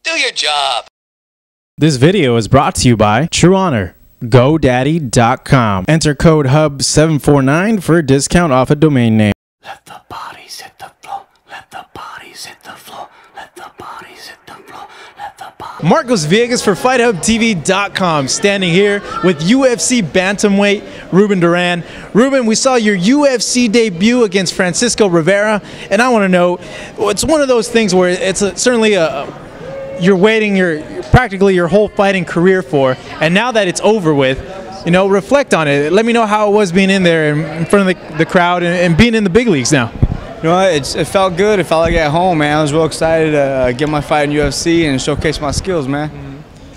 Do your job. This video is brought to you by True Honor. GoDaddy.com. Enter code HUB749 for a discount off a domain name. Let the bodies hit the floor. Let the bodies hit the floor. Let the bodies hit the floor. Let the bodies. Marcos Villegas for FightHubTV.com, standing here with UFC bantamweight Reuben Duran. Reuben, we saw your UFC debut against Francisco Rivera, and I want to know, it's one of those things where it's certainly you're waiting practically your whole fighting career for, and now that it's over with, you know, reflect on it. Let me know how it was being in there in front of the crowd and being in the big leagues now. You know what, it felt good. It felt like at home, man. I was real excited to get my fight in UFC and showcase my skills, man.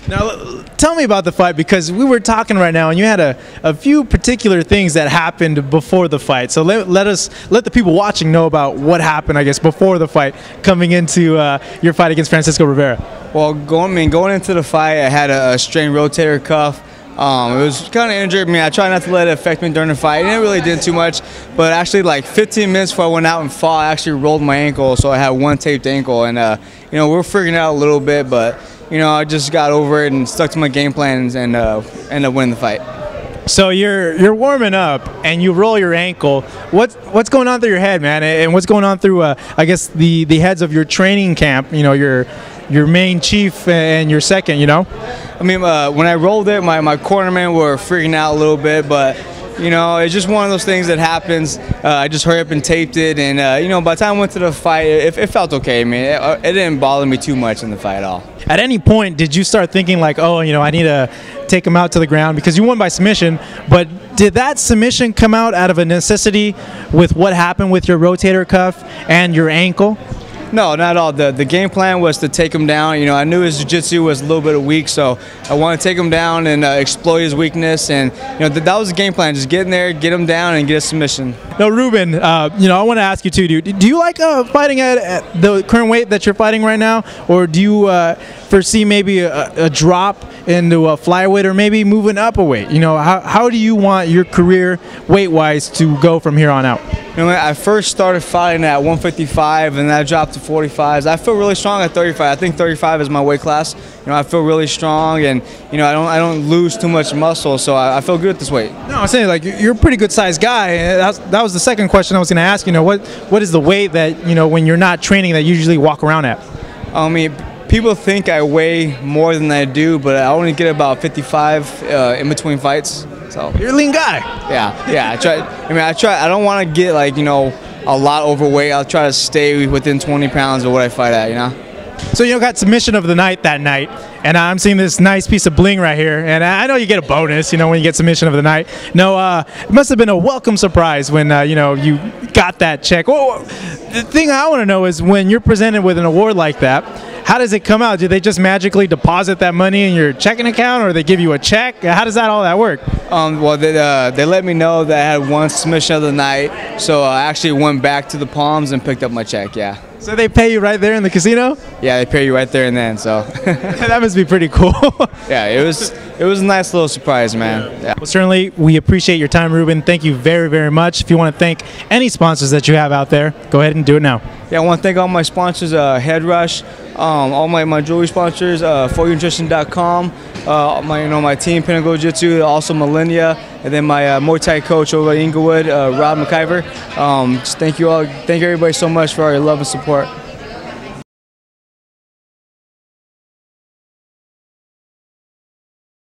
Now, tell me about the fight, because we were talking right now and you had a few particular things that happened before the fight. So let the people watching know about what happened, I guess, before the fight, coming into your fight against Francisco Rivera. Well, going into the fight, I had a strained rotator cuff. It was kind of injured me. I tried not to let it affect me during the fight. It really didn't too much, but actually like 15 minutes before I went out and fought, I actually rolled my ankle, so I had one taped ankle, and you know, we're figuring it out a little bit, but you know, I just got over it and stuck to my game plans and ended up winning the fight. So you're warming up and you roll your ankle. What's going on through your head, man? And what's going on through I guess the heads of your training camp? You know, your main chief and your second. You know. I mean, when I rolled it, my cornermen were freaking out a little bit, but you know, it's just one of those things that happens. I just hurried up and taped it, and you know, by the time I went to the fight, it felt okay. I mean, it didn't bother me too much in the fight at all. At any point, did you start thinking like, oh, you know, I need to take him out to the ground, because you won by submission, but did that submission come out of a necessity with what happened with your rotator cuff and your ankle? No, not at all. The game plan was to take him down. You know, I knew his jiu-jitsu was a little bit weak, so I wanted to take him down and exploit his weakness. And you know, that was the game plan: just get in there, get him down, and get a submission. Now, Reuben, you know, I want to ask you too. Do you like fighting at the current weight that you're fighting right now, or do you foresee maybe a drop into a flyweight, or maybe moving up a weight? You know, how do you want your career weight-wise to go from here on out? You know, I first started fighting at 155, and then I dropped to 45s. I feel really strong at 35. I think 35 is my weight class. You know, I feel really strong, and you know, I don't lose too much muscle, so I feel good at this weight. No, I'm saying, like, you're a pretty good sized guy. That was the second question I was going to ask. You know, what is the weight that, you know, when you're not training, that you usually walk around at? I mean, people think I weigh more than I do, but I only get about 55 in between fights. So you're a lean guy. Yeah. I try. I don't want to get, like, you know, a lot overweight. I'll try to stay within 20 pounds of what I fight at. You know. So you got submission of the night that night, and I'm seeing this nice piece of bling right here, and I know you get a bonus, you know, when you get submission of the night. No, it must have been a welcome surprise when you know, you got that check. Well, the thing I want to know is, when you're presented with an award like that, how does it come out? Do they just magically deposit that money in your checking account, or they give you a check? How does all that work? Well, they let me know that I had one submission of the night, so I actually went back to the Palms and picked up my check. Yeah. So they pay you right there in the casino? Yeah, they pay you right there and then. So that must be pretty cool. Yeah, it was a nice little surprise, man. Yeah. Well, certainly we appreciate your time, Reuben. Thank you very, very much. If you want to thank any sponsors that you have out there, go ahead and do it now. Yeah, I want to thank all my sponsors, Head Rush, all my jewelry sponsors, FOTN.com, my team, Pinnacle Jiu-Jitsu, also Millennia, and then my Muay Thai coach over at Inglewood, Rob McIver. Just thank you all, thank everybody so much for all your love and support.